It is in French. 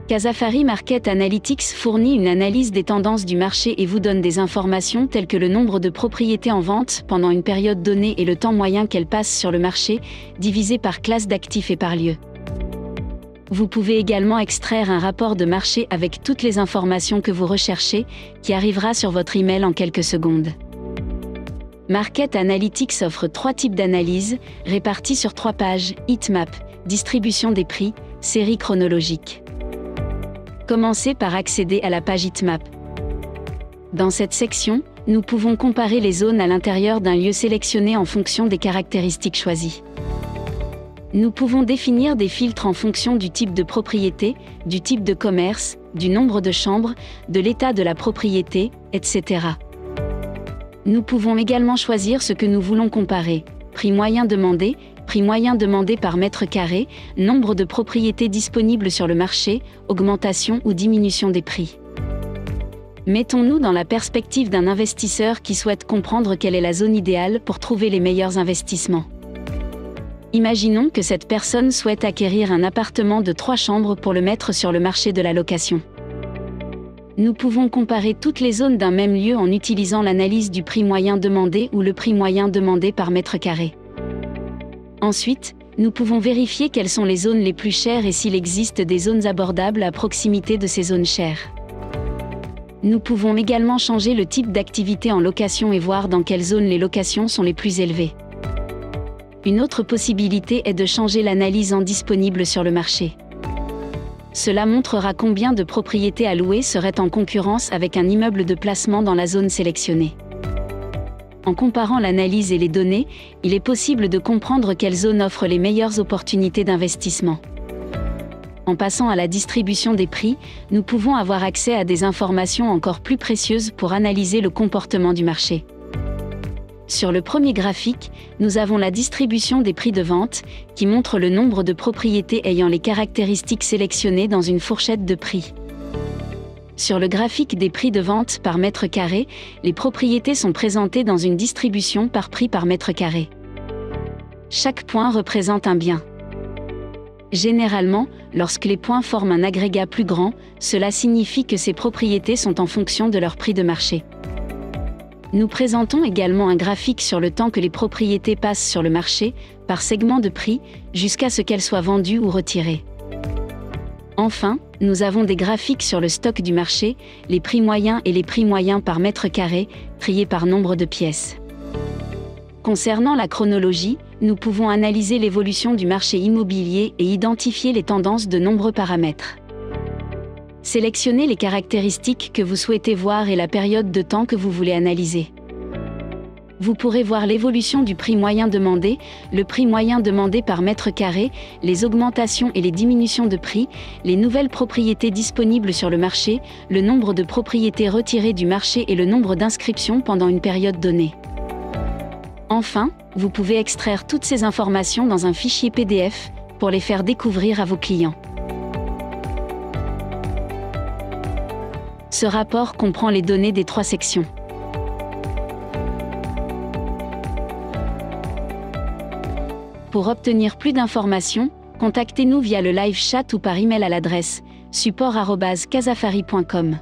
Casafari Market Analytics fournit une analyse des tendances du marché et vous donne des informations telles que le nombre de propriétés en vente pendant une période donnée et le temps moyen qu'elles passent sur le marché, divisé par classe d'actifs et par lieu. Vous pouvez également extraire un rapport de marché avec toutes les informations que vous recherchez, qui arrivera sur votre email en quelques secondes. Market Analytics offre 3 types d'analyses, répartis sur 3 pages: heatmap, distribution des prix, série chronologique. Commencez par accéder à la page heatmap. Dans cette section, nous pouvons comparer les zones à l'intérieur d'un lieu sélectionné en fonction des caractéristiques choisies. Nous pouvons définir des filtres en fonction du type de propriété, du type de commerce, du nombre de chambres, de l'état de la propriété, etc. Nous pouvons également choisir ce que nous voulons comparer: prix moyen demandé par mètre carré, nombre de propriétés disponibles sur le marché, augmentation ou diminution des prix. Mettons-nous dans la perspective d'un investisseur qui souhaite comprendre quelle est la zone idéale pour trouver les meilleurs investissements. Imaginons que cette personne souhaite acquérir un appartement de 3 chambres pour le mettre sur le marché de la location. Nous pouvons comparer toutes les zones d'un même lieu en utilisant l'analyse du prix moyen demandé ou le prix moyen demandé par mètre carré. Ensuite, nous pouvons vérifier quelles sont les zones les plus chères et s'il existe des zones abordables à proximité de ces zones chères. Nous pouvons également changer le type d'activité en location et voir dans quelles zones les locations sont les plus élevées. Une autre possibilité est de changer l'analyse en disponible sur le marché. Cela montrera combien de propriétés à louer seraient en concurrence avec un immeuble de placement dans la zone sélectionnée. En comparant l'analyse et les données, il est possible de comprendre quelle zone offre les meilleures opportunités d'investissement. En passant à la distribution des prix, nous pouvons avoir accès à des informations encore plus précieuses pour analyser le comportement du marché. Sur le premier graphique, nous avons la distribution des prix de vente, qui montre le nombre de propriétés ayant les caractéristiques sélectionnées dans une fourchette de prix. Sur le graphique des prix de vente par mètre carré, les propriétés sont présentées dans une distribution par prix par mètre carré. Chaque point représente un bien. Généralement, lorsque les points forment un agrégat plus grand, cela signifie que ces propriétés sont en fonction de leur prix de marché. Nous présentons également un graphique sur le temps que les propriétés passent sur le marché, par segment de prix, jusqu'à ce qu'elles soient vendues ou retirées. Enfin, nous avons des graphiques sur le stock du marché, les prix moyens et les prix moyens par mètre carré, triés par nombre de pièces. Concernant la chronologie, nous pouvons analyser l'évolution du marché immobilier et identifier les tendances de nombreux paramètres. Sélectionnez les caractéristiques que vous souhaitez voir et la période de temps que vous voulez analyser. Vous pourrez voir l'évolution du prix moyen demandé, le prix moyen demandé par mètre carré, les augmentations et les diminutions de prix, les nouvelles propriétés disponibles sur le marché, le nombre de propriétés retirées du marché et le nombre d'inscriptions pendant une période donnée. Enfin, vous pouvez extraire toutes ces informations dans un fichier PDF pour les faire découvrir à vos clients. Ce rapport comprend les données des 3 sections. Pour obtenir plus d'informations, contactez-nous via le live chat ou par email à l'adresse support@casafari.com.